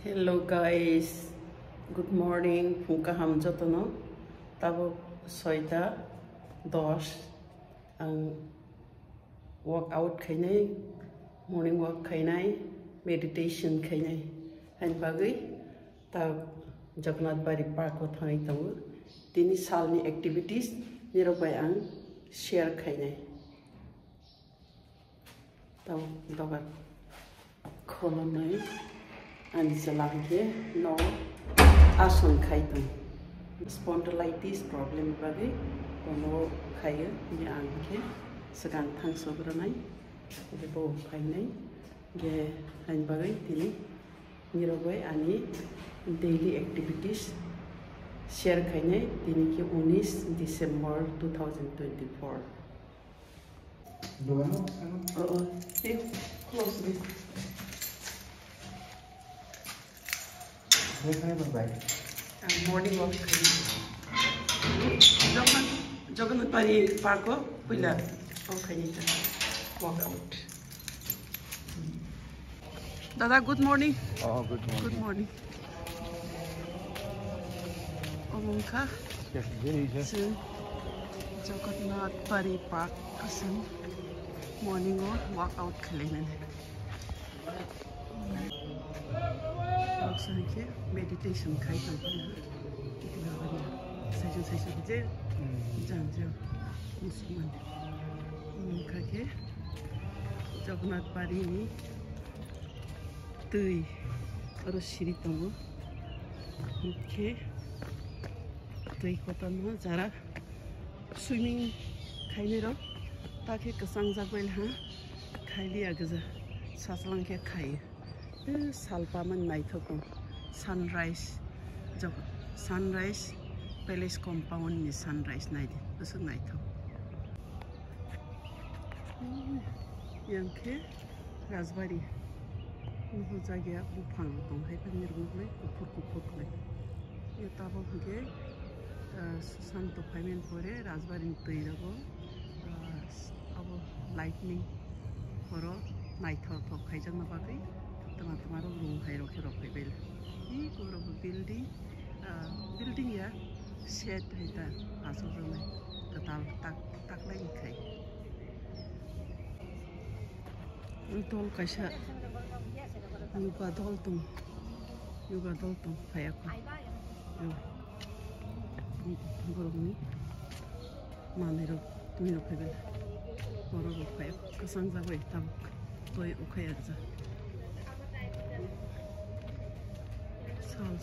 Hello guys, good morning. Pungka ham jotono. Tabo soida dos ang workout khainai, morning walk khainai, meditation khainai. Hain bagai tab Jagannath Bari Park ko thangai tangu. Tini salni activities nirobai ang share khainai. Tab dogar kholonai. And it's a langue no asun khaitam spondylitis problem bagi kono khaya ni angke segan thang sobranai ge bo khainai ge hain bagai tini nirobai ani daily activities share khainai tini ki 19 December 2024 close this. Morning walk. Jagannath Bari Park ko pila walk out. Dada, good morning. Oh, good morning. Good morning. Omongka. Yes, yes. Jagannath Bari Park kasan morning walk out kalinan. Sanke meditation kai tam session je janjo musuman kake Jagannath Bari ni tui aro siri tango ke tui kota no jara swimming khaine ro take kasang jagwel ha khaili agaza saslang ke khai Salpaman naithoko sunrise palace compound ni sunrise naidi usu naitho yanke Rajbari uhu jagya bufang tong hai panir gugle kupur kle ye tabo ge santo payment pore Rajbari toirago abo lightning poro naitho to khaijang na bagai tomorrow room hai rokhe bel e goro building ya shed hai ta aso jome total tak lai khai tol kaisa yuga dol tum phaya ko goro ni manero tumi rokhe bel goro phaya kasang jagoi tam toy ukhaya ja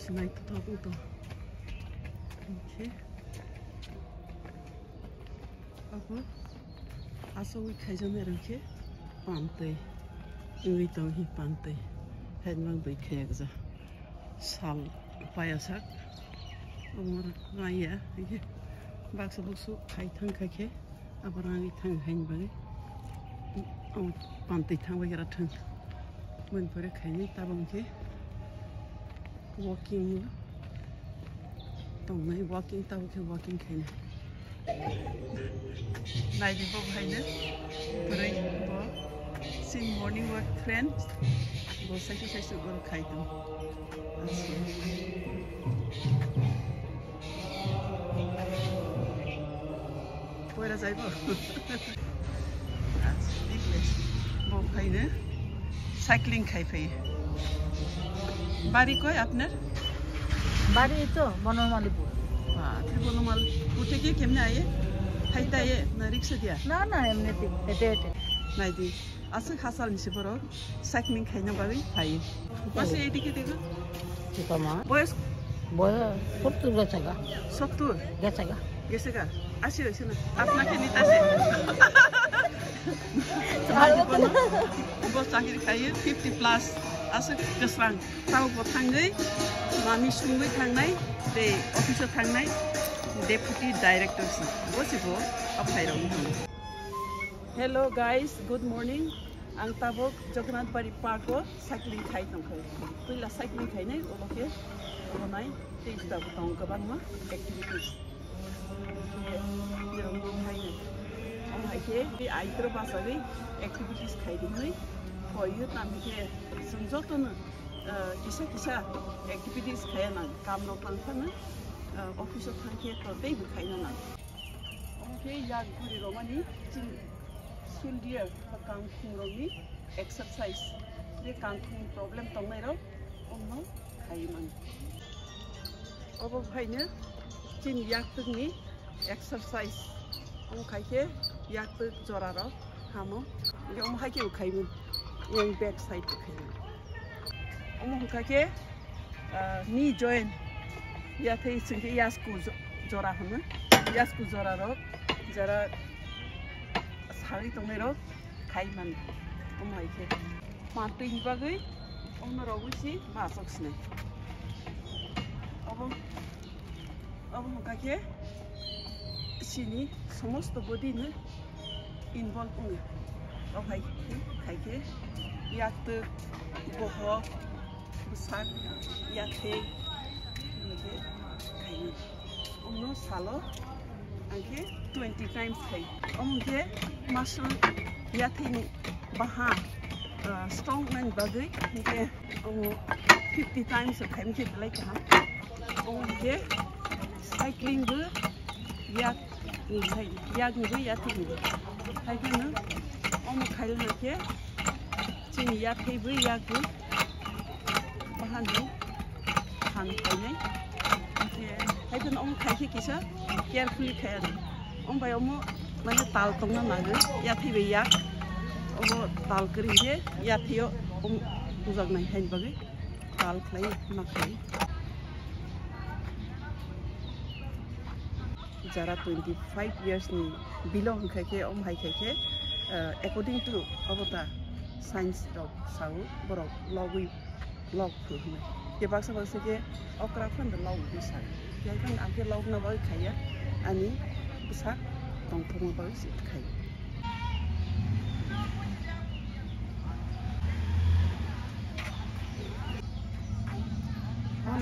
Tonight to talk to okay ako aso we khaijame rokhe pante ui to hi pante hedmang bai khayakza sal payasak amor raya ye baksu khai thang khake abarangi thang hain bage pante thang bagera thang mon pore khaini tabang ke walking tong walking tao ke walking khaina nai di bob haina pure bo sin morning walk friends bo saki sai go khai tam pora jaibo bo haina cycling khai pai বাড়ি কই আপনার বাড়ি তো বনমালীপুর বনমাল উঠে গিয়ে কেমনে আয়ে হাইতে আয়ে না রিক্সা দিয়া না এমনিতে হেঁটে নাইদি আছে খাসাল নিছে বড় সাইক্লিং খাইনা বাড়ি ভাই পাশে এইদিকে দেখো ঠিকামা বয়স 70 গেছে গা আসি হইছে না আপনাকে নিতাছে বস চাকরি খাইয়ে 50 plus Asal keserang, tahu potong ni, mami sungguh tangnai, de officer tangnai, deputy director sih, bos ibu, apa yang orang? Hello guys, good morning. Ang tabok Jagannath Bari Park ko cycling khai tong khai. Tu la cycling khai ni, okay? Orang ni, kita potong ke bawah activities. Dia orang khai ni. Orang khai ni, air terus pasal ni activities khai ni. Koyut namanya senjata kisa kisa activities kaya nang kamlo pangpana office of thanke to dei bu kaya nang okay yak guri romani jin sildier kang khungroni exercise de kang khung problem tongnai ro onno kaya man obo bhaine jin yak tni exercise om khaike yak tu jora ro hamo om khaike khaimun yang back side khaimun om khaike knee joint ya thei singke yasku jora hama yasku jora ro jara sari tongnai ro khaiman om khaike ma tin bagai om ro busi ma soksne om khaike sini समस्त body ने involve होंगे और भाई खाइके या तो बहुत बुसार या थे मुझे खाइए उन्नो सालो आगे 20 टाइम्स खाई और मुझे मसल या थे बाहर स्ट्रॉन्ग मैन बगै मुझे 50 टाइम्स खाई मुझे लाइक हम और मुझे साइक्लिंग भी या yak ni ya thi hai ke na om khail na ke chin ya thei bu ya ku bahan du han khai nei ke hai ke om khai ke kisa carefully khai na om bai om mane tal tong na na ya thei bu ya om tal kri je ya thio om uzak nai hain bagai tal khlai na khai jara 25 years ni below khaike om hai khaike according to abota science dog sau borok logui log phu me ke baksa baksa ke okra khan da log bi sai ke kan ake log na bai khaya ani bisa tong thong bai sit khai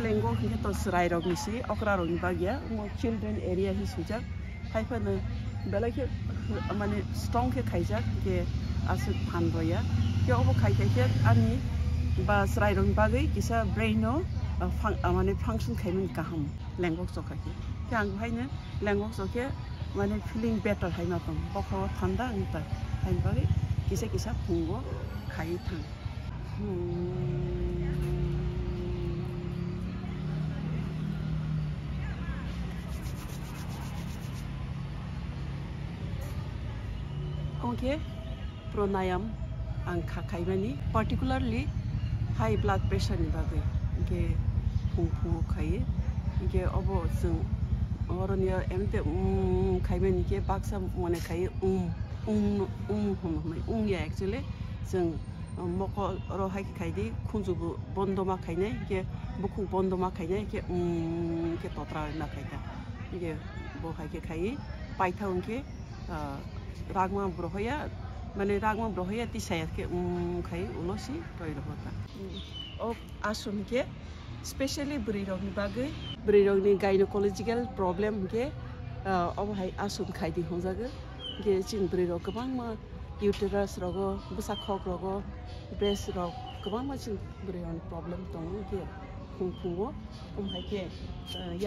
lengo ke to srai rog ni si okra rog ni bagya mo children area hi sujak haifa na belake mane strong ke khaija ke asu phan roya ke obo khai ke ani ba srai rog bagai kisa brain no mane function khaimen kaham lengo so khai ke ang haina lengo so ke mane feeling better haina tom bokho thanda anta hain bagai kisa kisa phungo khai thang Okay, pranayam ang kakaimani, particularly high blood pressure ni bagai. Okay, pung kai. Okay, abo sung orang ni emte kaimani ke baksa mana kai ya actually sung moko ro hai kai di kunjubu bondoma kai ne ke buku bondoma kai ne ke totra na kai ta. Okay, bo hai ke kai paitha unke ragma brohoya mane ragma brohoya ti saya ke khai ulosi roi rahota o asum ke especially brirog ni bagai brirog ni gynecological problem ke ob hai asum khai di hojaga ke chin brirog kabang ma uterus rogo busakhok rogo breast rog kabang ma chin brirog problem tong ke khungkhuo hai ke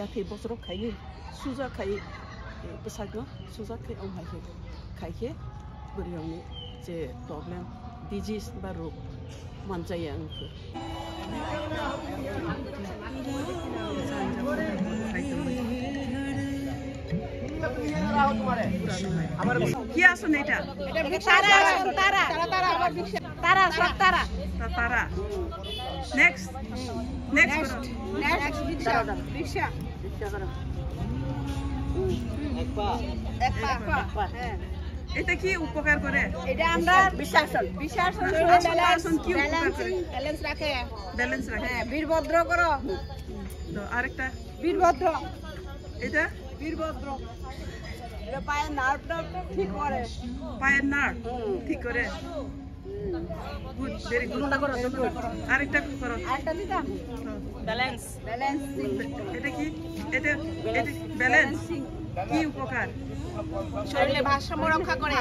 ya the bosro khai suja khai busakno suja khai hai ke खाइके बरियावनि जे problem disease बा रोग मानजायो आंखो क्या सुन এটা तारा सब तारा next भिक्षा এটা কি উপকার করে এটা আমরা বিশ্বাসন কি উপকার করে ব্যালেন্স রাখে হ্যাঁ বীরভদ্র করো তো আরেকটা বীরভদ্র এটা বীরভদ্র এটা পায়ের নার্ভটা ঠিক করে পায়ের নার্ভ ঠিক করে গুড ভেরি গুড আরেকটা করো আরেকটা দিতাম ব্যালেন্স এটা কি এটা ব্যালেন্সিং কি উপকার শরীরে ভারসাম্য রক্ষা করে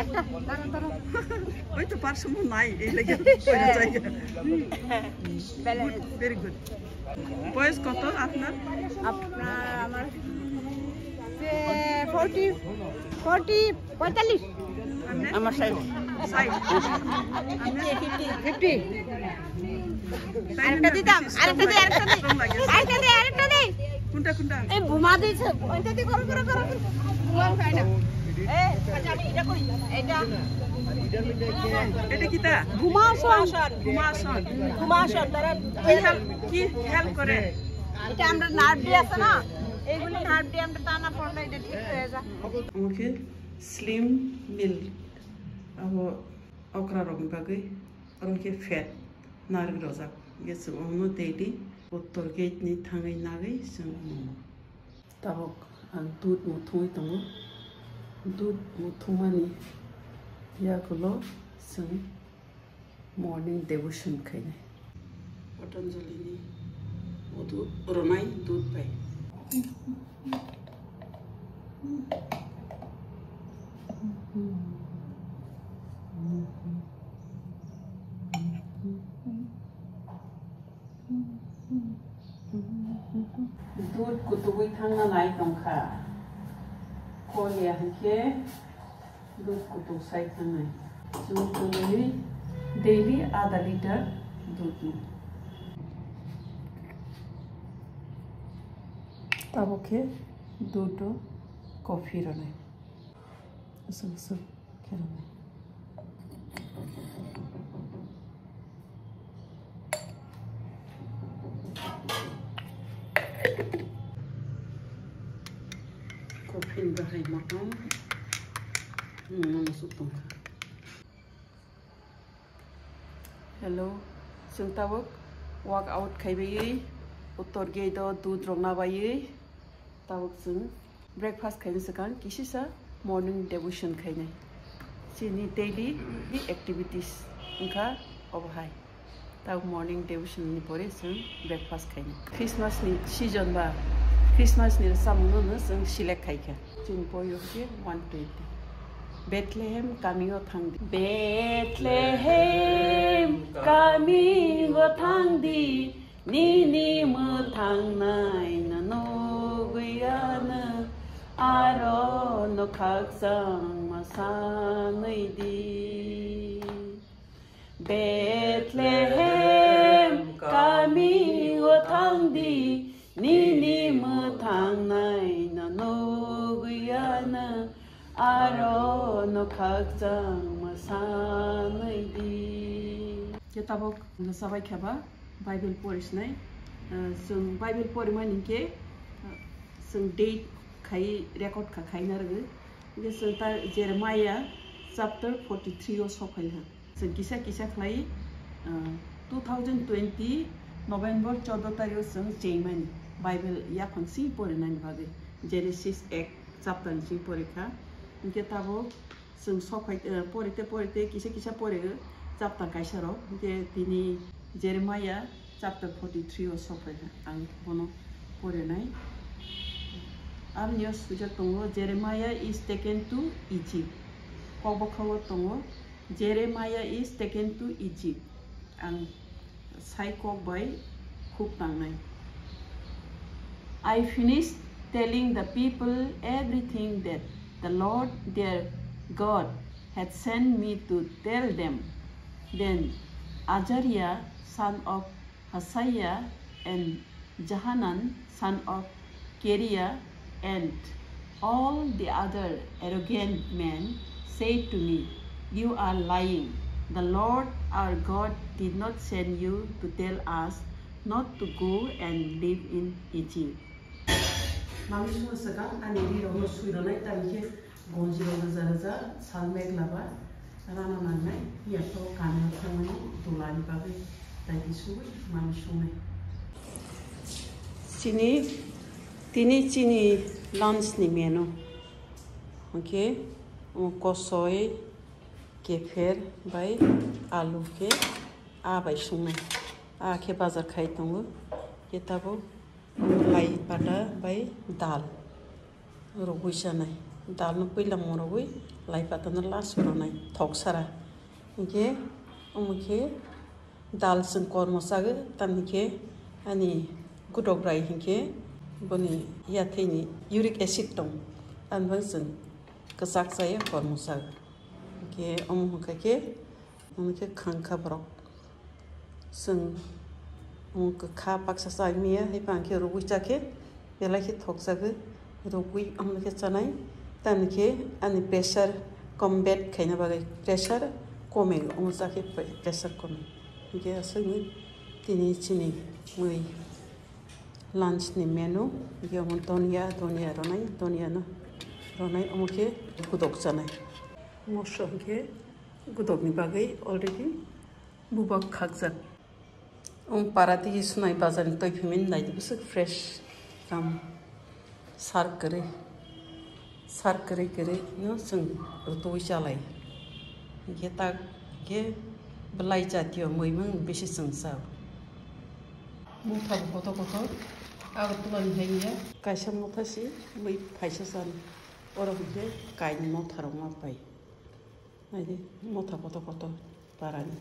ওই তো ভারসাম্য নাই এই লেগে ভেরি গুড বয়স কত আপনার আমার 45 আমার সাইড আরেকটা দিতাম আরেকটা দে কোনটা কোনটা এই ঘুমা দিছে ওইটা দি করো ঘুমাও খায় না আচ্ছা আমি এটা করি এটা কিটা ঘুমাসন তারা কি হেল্প করে এটা আমরা নার্ভ দিয়ে আছে না এইগুলো নার্ভ দিয়ে আমরা টানা পড়লে এটা ঠিক হয়ে যায় আমাকে স্লিম মিল্ক अब अक्रा रङ बागै अरूके फेट नारग रजाक गेस अनो देली उत्तर गेट नि थाङै नागै जों ताबक आं दूध मुथुङै दङ दूध मुथुमानि याखौल' जों मर्निं डेवोशन खायनाय पतंजलिनि रुनाय दूध पाय दूध गुदुबै थांनानै दंखा कलिया हंखे दूध गुदु साइ थांनाय जों डेली आधा लिटार दूध ताबके दूध कॉफी रनाय असो खेरनाय Koffein bahai makan, masuk tongka. Hello, जों ताबक वर्कआउट खायबायै उत्तर गेटआव दूध रंना बायै ताबक जों ब्रेकफास्ट खायनो सिगां किसिसा मर्निं डेवोशन खायनाय जोंनि डेली एक्टिविटीज ओंखा अबहाय ताबक मर्निं डेवोशननि परे जों ब्रेकफास्ट खायनो क्रिसमासनि सिजन बा क्रिसमासनि सामुनो जों सिलेक्ट खायखा जों बयबो 120 बेथलेहेम गामियाव थांदि बेथलेहेम गामियाव थांदि निनि मोथांनाय नगैयानो आरो नखागजां मासानैदि बेथलेहेम गामियाव थांदि निनि मोथांनाय नगैयानो आरो नखागजां मासानैदि किताबक साबाय खाबा बाइबल फरायनाय जों बाइबल फरायमानिके जों डेट खाय रेकर्ड खायना रगो जों ता जेरेमाया चैप्टर 43 आव सफायला जों किसा खाय 2020 नभेम्बर 14 तारिख जों जेमानि बाइबल या खनसि फरायनायनि बागै जेनेसिस 1 चैप्टर नि परीक्षा इनके ताबो जों सफाय पढ़ते किसा पढ़े चैप्टर गायसाराव जे दिनै जेरेमाया चैप्टर 43 आव सफायला आं बनो फरायनाय आर निउस सुजा दङ Jeremiah is taken to Egypt कबखाव दङ Jeremiah is taken to Egypt आं सायखबाय खूब थांनाय I finished telling the people everything that the Lord their God had sent me to tell them. Then Azariah son of Hasaiah and Johanan son of Kareah and all the other arrogant men said to me, "You are lying. The Lord our God did not send you to tell us not to go and live in Egypt." Mami semua sekarang ane di rumah suiranai tadi ke gonjil raja salmek laba rana manai ya to kamera kamera tulani bagai tadi suwi mami semua Tini lunch ni menu okay kosoi kefer by alu ke abai semua ke bazar khai tunggu kita bu lai pada by dal rogui sanai dal no pila mo rogui lai patana las ronai thok sara ke omke dal sing kor mosaga tan ke ani gudog rai hinke boni ya theni uric acid tong an bang kasak saya kor mosaga ke omka ke omke khangkha brok sing omka kha paksa sai mia he pang ke rogui chake bela ke thok saga rogui omke chanai tan ke ani pressure combat khaina bagai pressure kome omsa ke pressure kome ke asani tini chini mui lunch ni menu ke on tonia ronai na ronai omke kudok chanai moshom ke kudok ni bagai already bubak khakjak parati sunai bazar toy phimin nai busuk fresh ram sar kare no sung rutoi chalai ke ta ke belai jatio moimang besi sungsa mutham koto agar tulan hanya kaisa muthasi moi phaisa san ora huje kain motharong ma pai ai motha koto parani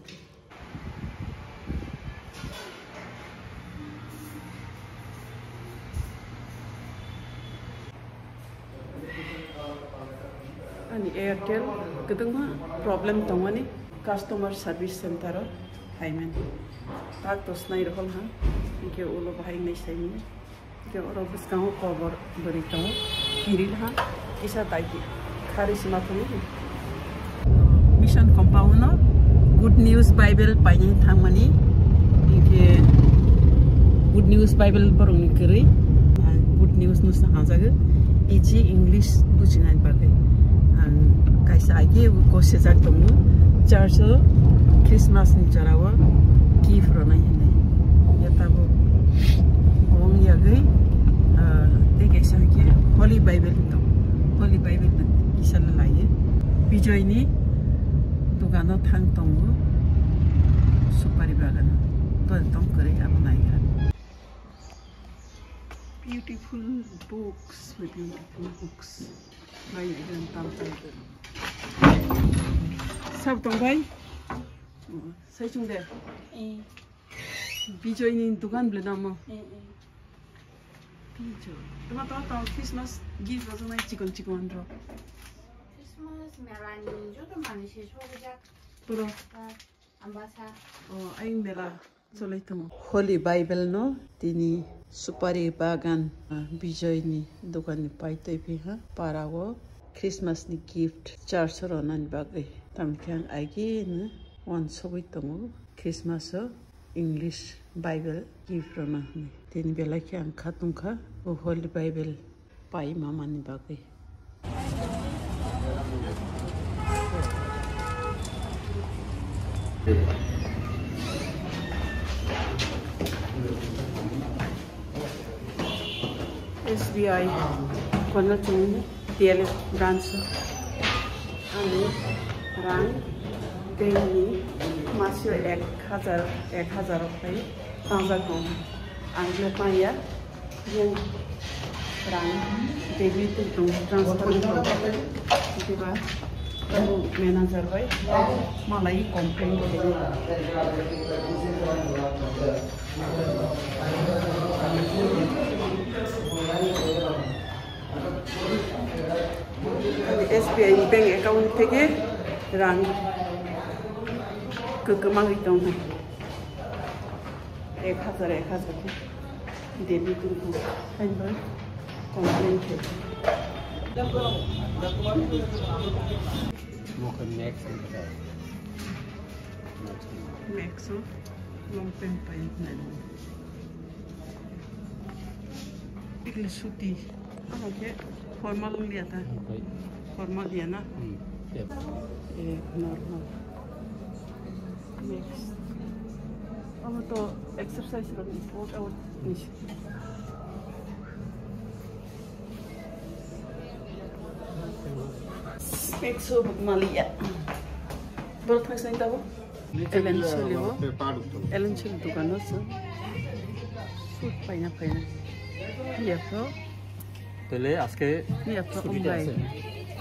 ani Airtel kedengma problem tongani customer service center haimen tak tos nai rohol ha ke ulo bahai nai saini ke oro biskang cover berita kiril ha isa taiki kharis mathuni mission compound good news bible paini thangmani ke good news bible borong kiri good news nu sahajaga easy english bujinai bagai kaisa age ko sejak tongu church Christmas ni charawa gift rona yene yatabo ong yagai te kaisa ke holy bible isala laye bijoy ni dugano thang tongu supari bagan to tong kare amnai beautiful books. Mai dan tampil. Sab tong bhai. Sai chung de. Bijoy ni dukan ble damo. Bijoy. Tuma to Christmas gift was na chicken ro. Christmas merani jo to mani se soja. Puro ambasa. Oh, aing bela solai tamo. Holy Bible no tini supari bagan bijoy ni dukan ni paitoi phi ha parago Christmas ni gift church ronan bagai tamkyang aigi na one sobi tongo Christmas English Bible gift rona ni tin bela kyang khatungkha o Holy Bible pai mama ni bagai SBI kona chung DL branch ani rang deni masio 1000 pai tangja kong angle paya yang rang debi tu transfer diba kamu manager bai malai complain SBI bank account থেকে রাং ককমাং ইতং 1000 দেবি কিন্তু হাইবা complain কে Mocha max lompen paint na ikle suti okay formal liya ta formal liya na normal next अब तो exercise करनी workout नहीं स्पेक्सो मालिया बरं थांस नाही दाबो एलन सोलियो दुकान छ सूट पाइना याफो তাহলে আজকে নি আপনি ছুটিতে অমগাই আছে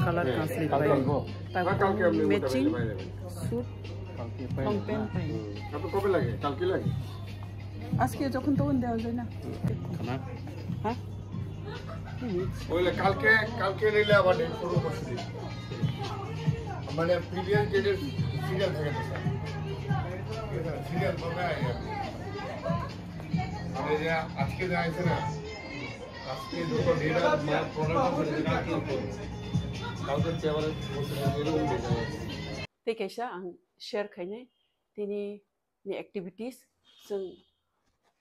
কালার ট্রান্সলেট কালকে পাই আনবো তারপর ম্যাচিং স্যুট কালকে লং প্যান্ট পাই আপনার কবে লাগে কালকে লাগে আজকে যখন তখন দেওয়া যায় না খানা হ্যাঁ ওইলে কালকে নিলে আবার শুরু করছি মানে প্রিভিয়াস ডেটের সিরিয়াল থাকে তো স্যার সিরিয়াল পাবে মানে যে আজকে যে আছে না আজকে দুটো ডেট আর মার প্রবলেম আছে যেটা কি কালকে চেয়ারে বসে এরকম ডেট আছে तेकाइसा आं शेयर खायने तिनि नि एक्टिभिटीज जों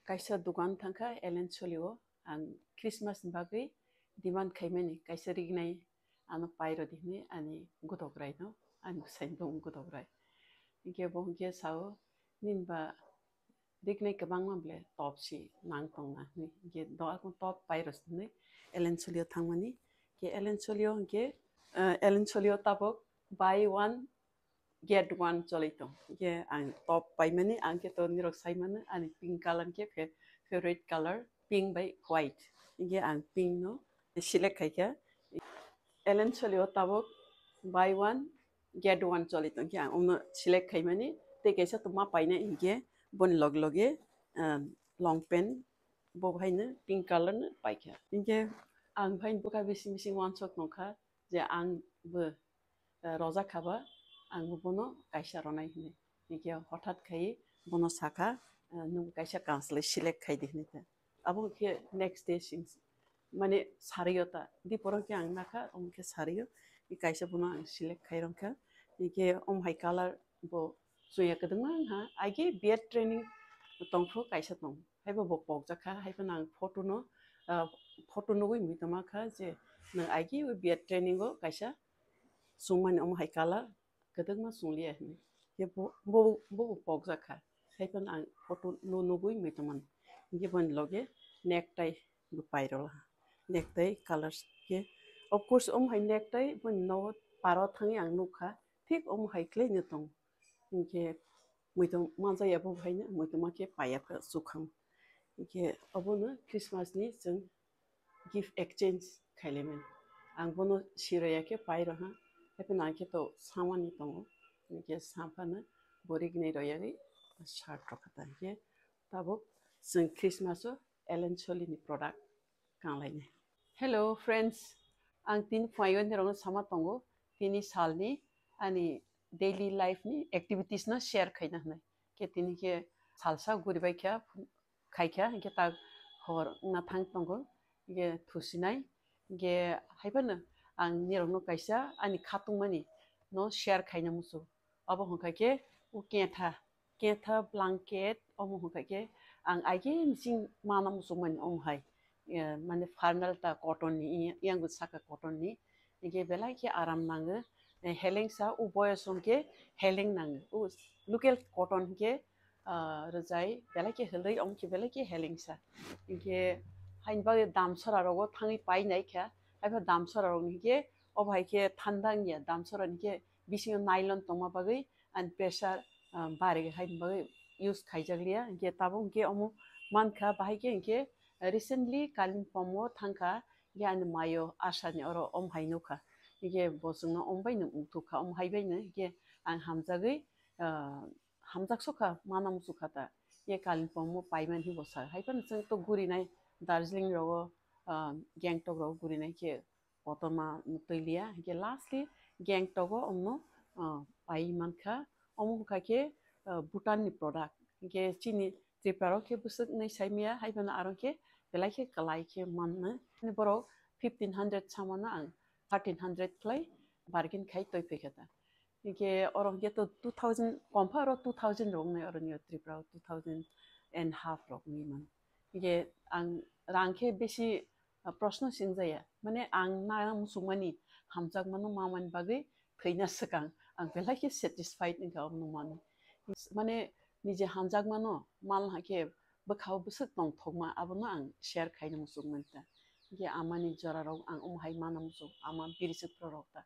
काइसा दुकान थांखा एलेन सोलियो आं क्रिसमास बागै डिमान्ड खायमानि काइसा रिगनाय आनो पाइरो दिने आनि गुदग्राय नो आनि साइन दं गुदग्राय इके बहके साओ निनबा रिगनाय गोबां मामले टपसि नां तंना इके दआको टप पाइरोस दिने एलेन सोलियो थांमानि के एलेन सोलियो ताबक buy one get one cholito ye ang top pai mani ang ke to nirok sai man ani pink color ke favorite color pink by white ye ang pink no select khai ka elen cholio tabok buy one get one cholito ke ang ono select khai mani te kaisa to ma pai na ye bon log loge long pen bo bhai na pink color na pai ka ye ang bhai buka bisi one shot no kha je ang bo roza khaba आं बोनो काइसा रनाय हिने इके हठात खाइ बोनो साखा नु काइसा कांसले select खाइ दिने त अब के नेक्स्ट डे सिंस माने सारियोता दि परो के आं नाखा ओमके सारियो इ काइसा बोनो आं सिलेक्ट खाइ रंखा इके ओम हाइ कलर बो सुया कदमा हा आगे बेट ट्रेनिंग तंफो काइसा तं हाइबो बो पक जाखा हाइबो नां फोटो नुगै मितमा खा जे न आगे बेट ट्रेनिंग गो काइसा सुमान ओम हाइ colour kadang sulia ni ye bo pok zakha haipan ang photo no gui mitaman ye ban loge necktie bu pairol necktie colors ke of course hai necktie ban no paro thangi ang nukha thik hai klei ni tong ke muitom manja ya bo hai na muitoma ke paya ka sukham ke abono christmas ni jeng gift exchange khailemen ang bono siraya ke pairo ha Tapi nanti tu sama ni tongo, ni sampai na boring ni royari shirt rokata ye, tabu sen Christmas o Ellen Solly ni product kang lainnya. Hello friends, ang tin fayon ni rongo sama tongo, tini sal ni, ani daily life ni activities na share kaya na, ke tini ke salsa guri bai kya, kaya ke tag hor na thang tongo, ke thusinai, ke haipan na. Ang nirong no kaisa ani khatung mani no share khaina musu abo hongka ke u ketha blanket omo hongka ke ang age sing mana musu mani hai mane farnal ta cotton ni yang saka cotton ni ige belai ke aram nang heleng sa u boyson ke heleng nang u local cotton ke rajai belai ke helai om ke belai ke heleng sa ige hain ba dam sara rogo thangi pai nai kha Aipa damsara rong ke obai ke thandang ya damsara ke bising nylon tongma bagai and pressure bare ke hain bagai use khaijaglia ke tabung ke omo mankha bahai ke recently kalin pomo thangka ya an mayo asani oro om hainuka ke bosungna ombai nu uktuka om haibai ne ke an hamjagai hamjaksoka manam sukhata ye kalin pomo paiman hi bosa haipan jeng to guri nai Darjeeling ro Gangtok ro guri nai ke otoma nutoilia ke lastly Gangtok omno pai mankha omo ka ke Bhutan ni product ke chini triparo ke busuk nei saimia haibana aron ke belai ke kalai ke manna ni boro 1500 samana 1300 klai bargain khai toi pekata ke oron ke to 2000 comparo 2000 rong nei oron yo triparo 2000 and half rong ni man ke ang rangke besi प्रश्न सिंजाया माने आं ना मुसुमानि हामजाक मानो मामान बागै थैना सकां आं बेलाके सेटिस्फाइड निका अनुमान माने निजे हामजाक मानो माल हाके बखाव बसक तं थगमा आबनो आं शेयर खाइनो मुसुमनता के आमानि जराराव आं उमहाय माना मुसु आमा बिरिसक प्ररक्ता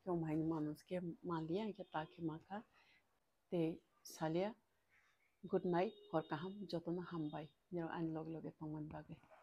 के उमहाय मानस के मालिया के ताके माखा ते सालिया गुड नाइट हर काहाम जतन हामबाय निर आन लग लगे तंमन बागै